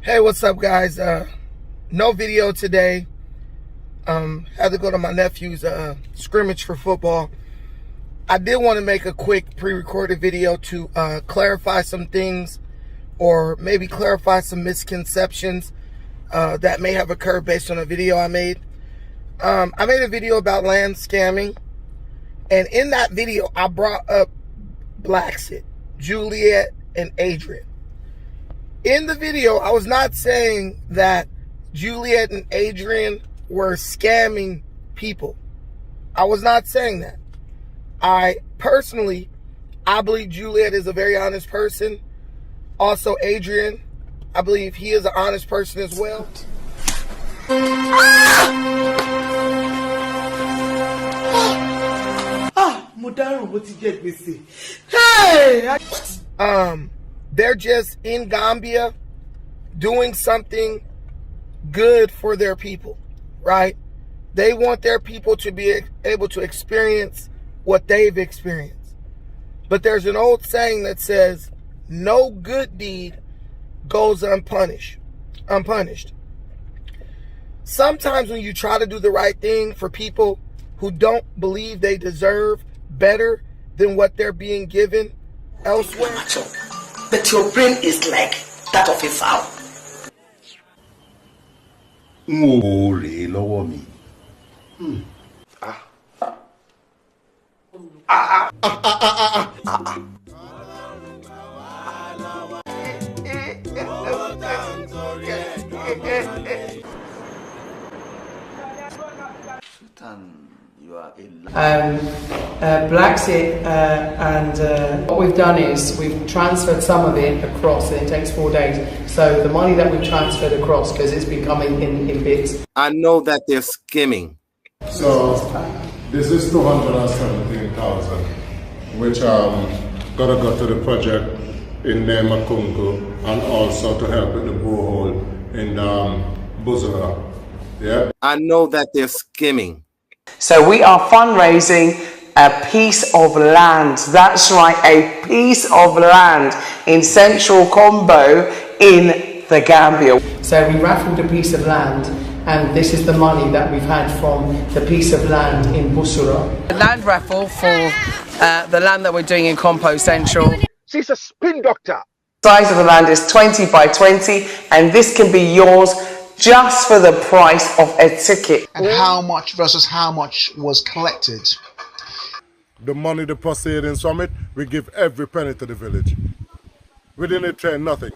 Hey, what's up, guys? No video today. Had to go to my nephew's scrimmage for football. I did want to make a quick pre-recorded video to clarify some things, or maybe clarify some misconceptions that may have occurred based on a video I made. I made a video about land scamming, and in that video, I brought up Blacksit, Juliet, and Adrian. In the video, I was not saying that Juliet and Adrian were scamming people. I was not saying that. I believe Juliet is a very honest person. Also, Adrian, I believe he is an honest person as well. Modern, what you get me see? Hey! They're just in Gambia doing something good for their people, right? They want their people to be able to experience what they've experienced. But there's an old saying that says, no good deed goes unpunished. Sometimes when you try to do the right thing for people who don't believe they deserve better than what they're being given elsewhere. But your brain is like that of a fowl. Blacksit, and what we've done is we've transferred some of it across, and it takes 4 days. So the money that we've transferred across, because it's been coming in bits. I know that they're skimming. So this is 217,000, which gotta go to the project in Nemakungu and also to help with the borehole in Buzura. Yeah. I know that they're skimming. So we are fundraising a piece of land. That's right, a piece of land in Central Combo in the Gambia. So we raffled a piece of land, and this is the money that we've had from the piece of land in Busura. A land raffle for the land that we're doing in Compo Central. She's a spin doctor. The size of the land is 20 by 20, and this can be yours just for the price of a ticket. And how much versus how much was collected? The money, the proceedings from it, we give every penny to the village. We didn't trade nothing.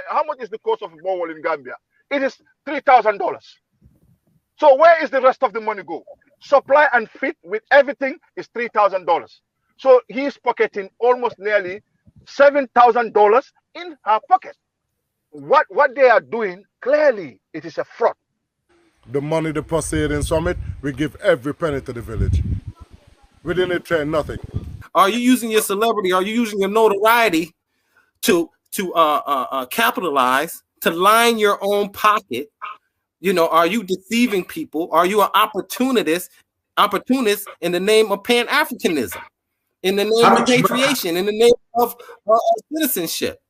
How much is the cost of a borehole in Gambia? It is $3,000. So where is the rest of the money go? Supply and fit with everything is $3,000. So he's pocketing almost nearly $7,000 in her pocket. What they are doing, clearly, it is a fraud. The money, the proceedings from it, we give every penny to the village. We didn't trade nothing. Are you using your celebrity? Are you using your notoriety to capitalize, to line your own pocket? You know, are you deceiving people? Are you an opportunist in the name of Pan-Africanism, in the name of patriotism, in the name of citizenship?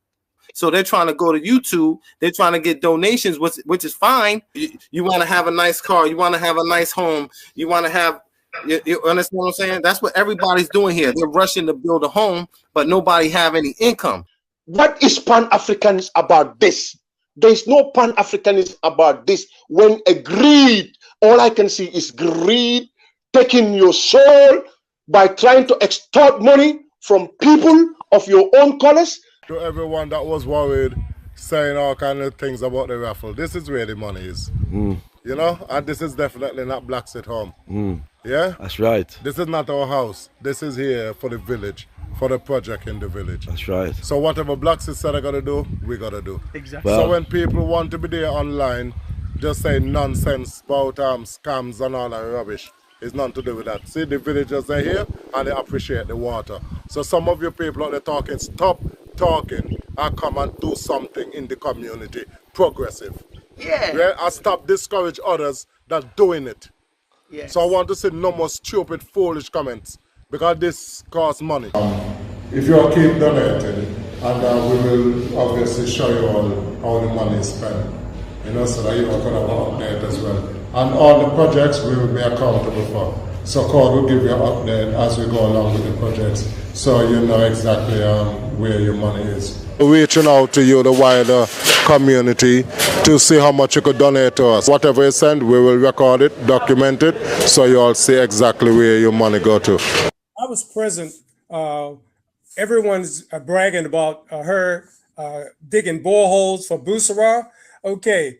So they're trying to go to YouTube. They're trying to get donations, which is fine. You want to have a nice car. You want to have a nice home. You want to have, you understand what I'm saying? That's what everybody's doing here. They're rushing to build a home, but nobody have any income. What is Pan-Africanism about this? There is no Pan-Africanism about this. When a greed, all I can see is greed, taking your soul by trying to extort money from people of your own colors. To everyone that was worried, saying all kind of things about the raffle, this is where the money is. You know, and this is definitely not Blacksit home. Yeah? That's right. This is not our house. This is here for the village, for the project in the village. That's right. So whatever Blacksit said I gotta do, we gotta do. Exactly. So when people want to be there online, just say nonsense about scams and all that rubbish. It's nothing to do with that. See, the villagers are here and they appreciate the water. So some of you people out there talking, stop talking and come and do something in the community. Progressive. Yeah. Right? And stop discourage others that doing it. Yes. So I want to see no more stupid, foolish comments because this costs money. If you keep donating, and we will obviously show you all how the money is spent, so that you can have an update as well. And all the projects we will be accountable for. So CORD will give you an update as we go along with the projects, so you know exactly where your money is. Reaching out to you, the wider community, to see how much you could donate to us. Whatever you send, we will record it, document it, so you all see exactly where your money go to. I was present. Everyone's bragging about her digging boreholes for Busara. Okay,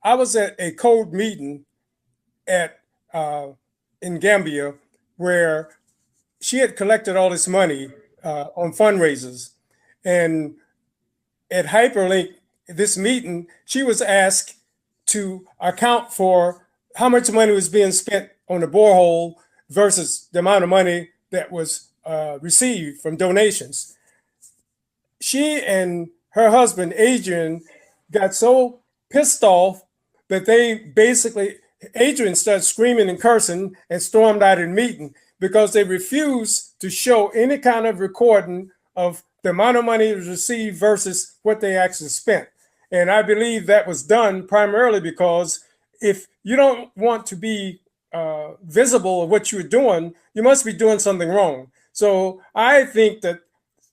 I was at a code meeting in Gambia where she had collected all this money on fundraisers. And at Hyperlink, this meeting, she was asked to account for how much money was being spent on the borehole versus the amount of money that was received from donations. She and her husband, Adrian, got so pissed off that Adrian started screaming and cursing and stormed out of the meeting because they refused to show any kind of recording of the amount of money was received versus what they actually spent. And I believe that was done primarily because if you don't want to be visible of what you're doing, you must be doing something wrong. So I think that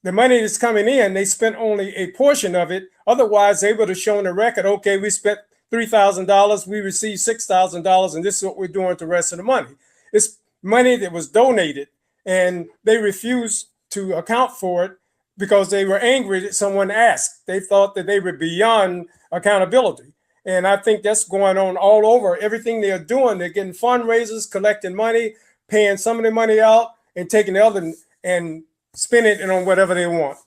the money that's coming in, they spent only a portion of it. Otherwise, they would have shown a record, okay, we spent $3,000, we received $6,000, and this is what we're doing with the rest of the money. It's money that was donated, and they refused to account for it because they were angry that someone asked. They thought that they were beyond accountability. And I think that's going on all over. Everything they're doing, they're getting fundraisers, collecting money, paying some of the money out, and taking the other and spending it on whatever they want.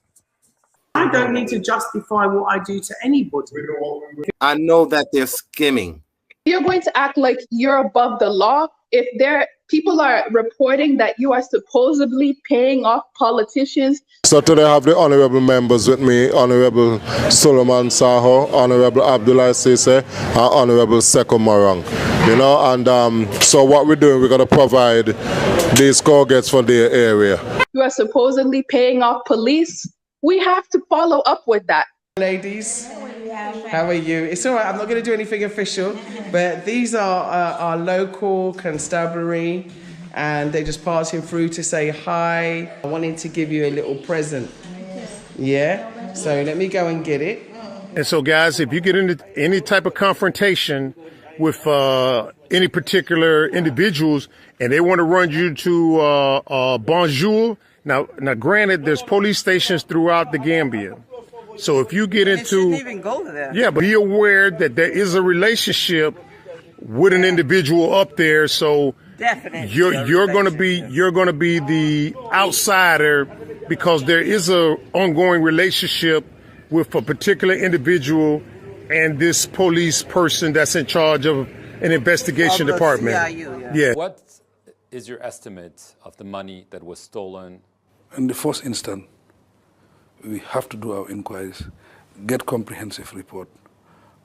I don't need to justify what I do to anybody. I know that they're skimming. You're going to act like you're above the law if people are reporting that you are supposedly paying off politicians. So today I have the honorable members with me, Honorable Solomon Saho, Honorable Abdullah Sise, and Honorable Seko Marang. And so what we're doing, we're going to provide these corrugates for their area. You are supposedly paying off police. We have to follow up with that. Ladies, how are you? It's all right, I'm not going to do anything official, but these are our local constabulary, and they're just passing through to say hi. I wanted to give you a little present. Yeah? So let me go and get it. And so, guys, if you get into any type of confrontation with any particular individuals and they want to run you to Bonjour, now granted, there's police stations throughout the Gambia. So if you get into, shouldn't even go there. Yeah, but be aware that there is a relationship with an individual up there. So Definitely you're going to be the outsider because there is a ongoing relationship with a particular individual and this police person that's in charge of an investigation department. Yeah. What is your estimate of the money that was stolen? In the first instance, we have to do our inquiries, get comprehensive report,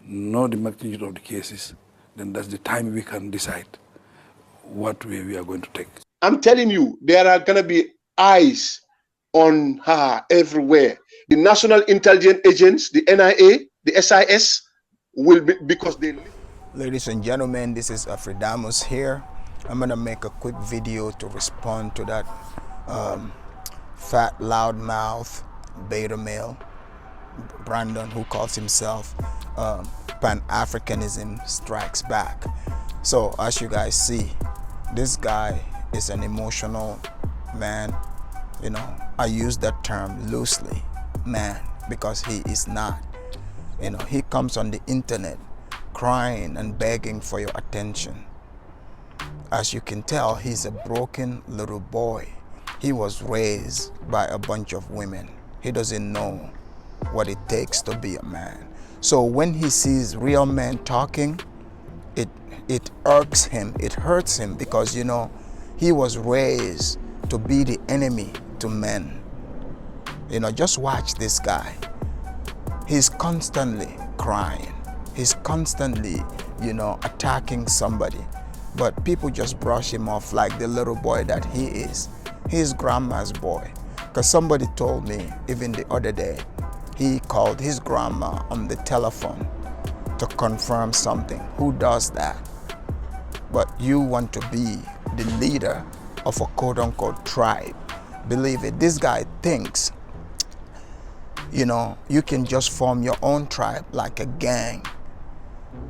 know the magnitude of the cases, then that's the time we can decide what way we are going to take. I'm telling you, there are going to be eyes on her everywhere. The National Intelligence Agents, the NIA, the SIS, will be, because they... Ladies and gentlemen, this is Afridamus here. I'm going to make a quick video to respond to that fat, loudmouth beta male, Brandon, who calls himself Pan-Africanism Strikes Back. So as you guys see, this guy is an emotional man. I use that term loosely, man, because he is not. He comes on the internet crying and begging for your attention. As you can tell, he's a broken little boy. He was raised by a bunch of women. He doesn't know what it takes to be a man. So when he sees real men talking, it irks him, it hurts him, because he was raised to be the enemy to men. Just watch this guy. He's constantly crying. He's constantly, attacking somebody. But people just brush him off like the little boy that he is. He's grandma's boy. Because somebody told me, even the other day, he called his grandma on the telephone to confirm something. Who does that? But you want to be the leader of a quote-unquote tribe. Believe it, this guy thinks, you know, you can just form your own tribe like a gang.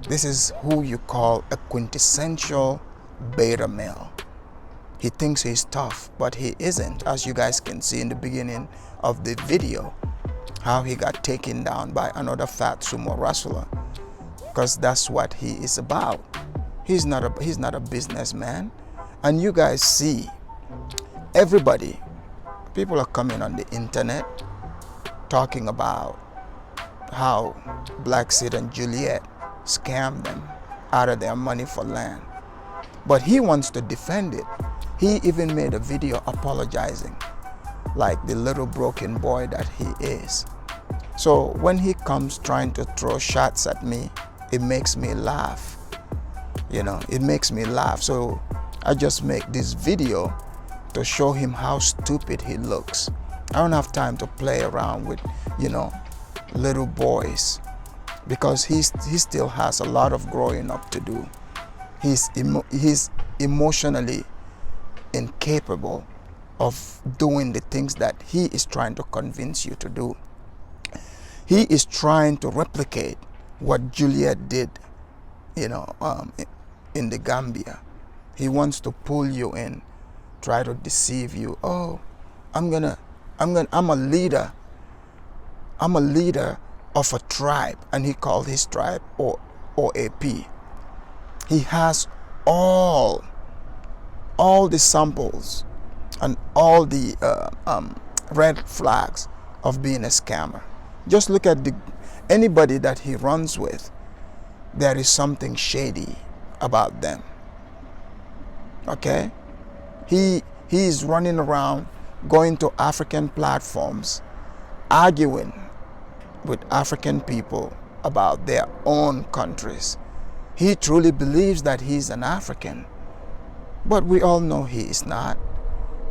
This is who you call a quintessential beta male. He thinks he's tough, but he isn't, as you guys can see in the beginning of the video, how he got taken down by another fat sumo wrestler, because that's what he is about. He's not a businessman. And you guys see, everybody, people are coming on the internet talking about how Black Sid and Juliet scammed them out of their money for land. But he wants to defend it. He even made a video apologizing, like the little broken boy that he is. So when he comes trying to throw shots at me, it makes me laugh. You know, it makes me laugh. So I just make this video to show him how stupid he looks. I don't have time to play around with, you know, little boys, because he still has a lot of growing up to do. He's emotionally incapable of doing the things that he is trying to convince you to do. He is trying to replicate what Juliet did, you know, in the Gambia. He wants to pull you in, try to deceive you. Oh, I'm a leader. I'm a leader of a tribe, and he called his tribe OAP. He has all the samples and all the red flags of being a scammer. Just look at anybody that he runs with. There is something shady about them. Okay? He is running around, going to African platforms, arguing with African people about their own countries. He truly believes that he's an African, but we all know he is not.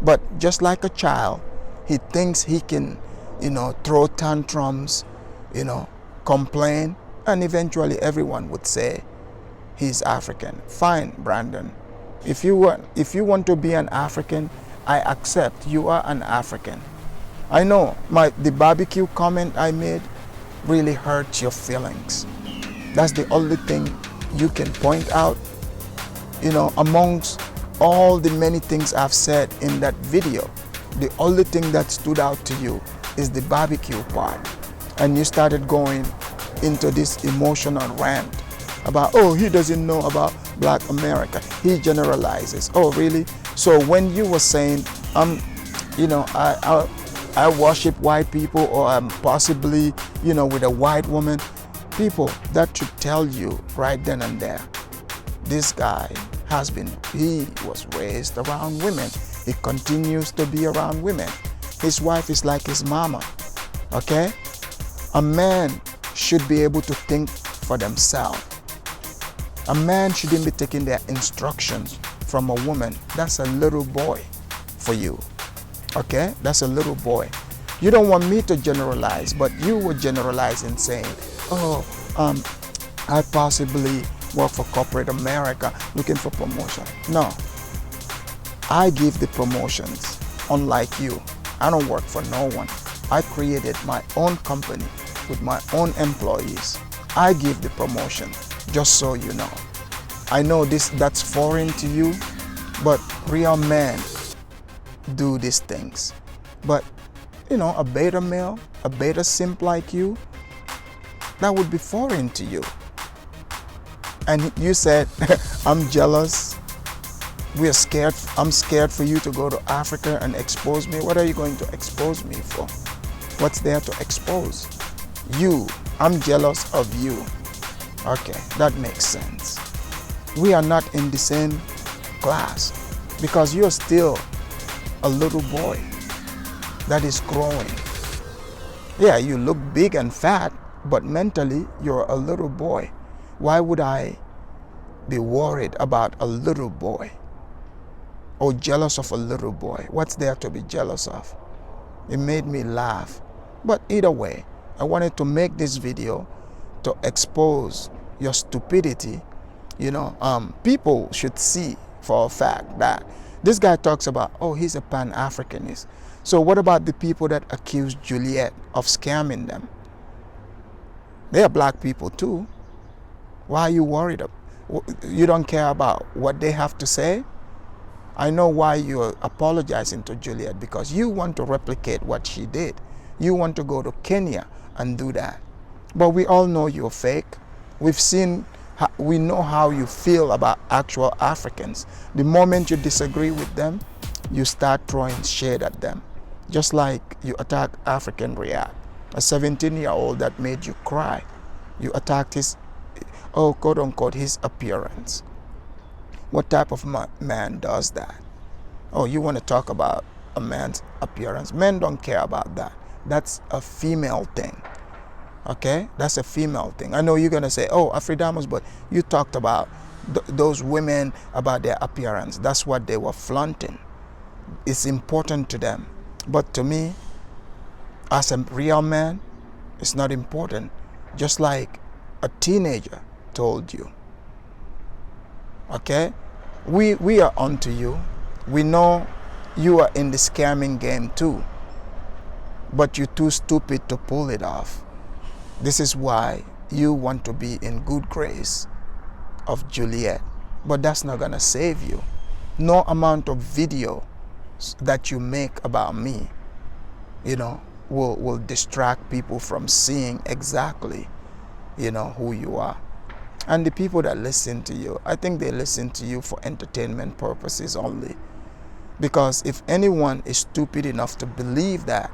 But just like a child, he thinks he can, you know, throw tantrums, you know, complain, and eventually everyone would say he's African. Fine, Brandon. If you want to be an African, I accept you are an African. I know the barbecue comment I made really hurt your feelings. That's the only thing you can point out, you know, amongst all the many things I've said in that video. The only thing that stood out to you is the barbecue part. And you started going into this emotional rant about, oh, he doesn't know about Black America. He generalizes. Oh, really? So when you were saying, you know, I worship white people, or I'm possibly, you know, with a white woman, people, that should tell you right then and there, this guy he was raised around women. He continues to be around women. His wife is like his mama, okay? A man should be able to think for themselves. A man shouldn't be taking their instructions from a woman. That's a little boy for you, okay? That's a little boy. You don't want me to generalize, but you were generalizing, saying, oh, I possibly work for corporate America looking for promotion. No, I give the promotions, unlike you. I don't work for no one. I created my own company with my own employees. I give the promotion, just so you know. I know that's foreign to you, but real men do these things. But, you know, a beta male, a beta simp like you, that would be foreign to you. And you said, I'm jealous. We're scared. I'm scared for you to go to Africa and expose me. What are you going to expose me for? What's there to expose? You. I'm jealous of you. Okay, that makes sense. We are not in the same class, because you're still a little boy that is growing. Yeah, you look big and fat, but mentally you're a little boy. Why would I be worried about a little boy or jealous of a little boy? What's there to be jealous of? It made me laugh. But either way, I wanted to make this video to expose your stupidity. You know, people should see for a fact that this guy talks about, oh, he's a Pan-Africanist. So what about the people that accuse Juliet of scamming them? They are black people too. Why are you worried? You don't care about what they have to say? I know why you're apologizing to Juliet, because you want to replicate what she did. You want to go to Kenya and do that. But we all know you're fake. We know how you feel about actual Africans. The moment you disagree with them, you start throwing shade at them. Just like you attack African Riyadh, a 17-year-old that made you cry. You attacked his, oh, quote unquote, his appearance. What type of man does that? Oh, you want to talk about a man's appearance? Men don't care about that. That's a female thing. Okay? That's a female thing. I know you're going to say, oh, Afridamus, but you talked about those women, about their appearance. That's what they were flaunting. It's important to them. But to me, as a real man, it's not important. Just like a teenager told you. Okay? We are onto you. We know you are in the scamming game too. But you're too stupid to pull it off. This is why you want to be in good grace of Juliet. But that's not going to save you. No amount of video that you make about me, you know, will distract people from seeing exactly, you know, who you are. And the people that listen to you, I think they listen to you for entertainment purposes only. Because if anyone is stupid enough to believe that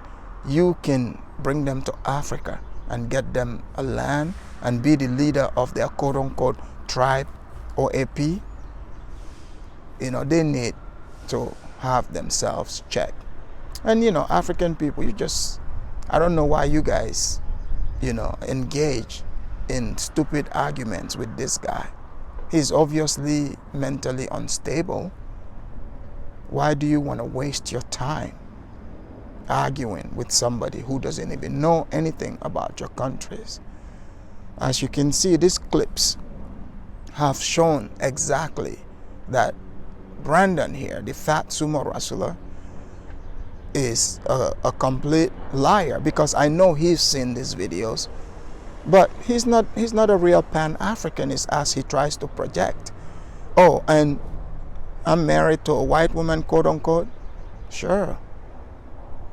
you can bring them to Africa and get them a land and be the leader of their quote-unquote tribe or AP, you know, they need to have themselves checked. And, you know, African people, I don't know why you guys, you know, engage in stupid arguments with this guy. He's obviously mentally unstable. Why do you want to waste your time arguing with somebody who doesn't even know anything about your countries? As you can see, these clips have shown exactly that Brandon here, the fat sumo wrestler, is a complete liar, because I know he's seen these videos, but he's not a real Pan-Africanist as he tries to project. Oh, and I'm married to a white woman, quote unquote. Sure.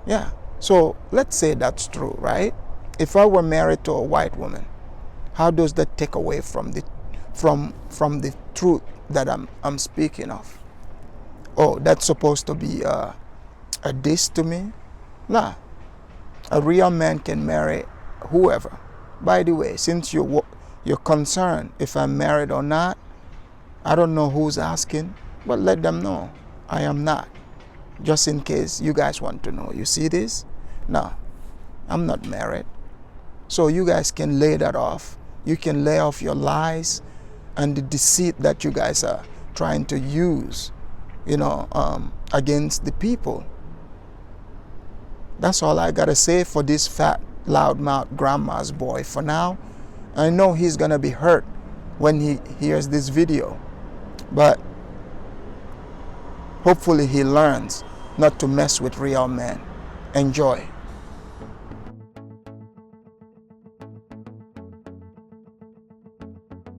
Yeah. So let's say that's true, right? If I were married to a white woman, how does that take away from the truth that I'm speaking of? Oh, that's supposed to be a diss to me? Nah. A real man can marry whoever. By the way, since you're concerned if I'm married or not, I don't know who's asking, but let them know I am not. Just in case you guys want to know. You see this? No, I'm not married. So you guys can lay that off. You can lay off your lies and the deceit that you guys are trying to use, you know, against the people. That's all I gotta say for this fat, loudmouth grandma's boy for now. I know he's gonna be hurt when he hears this video, but hopefully he learns not to mess with real men. Enjoy.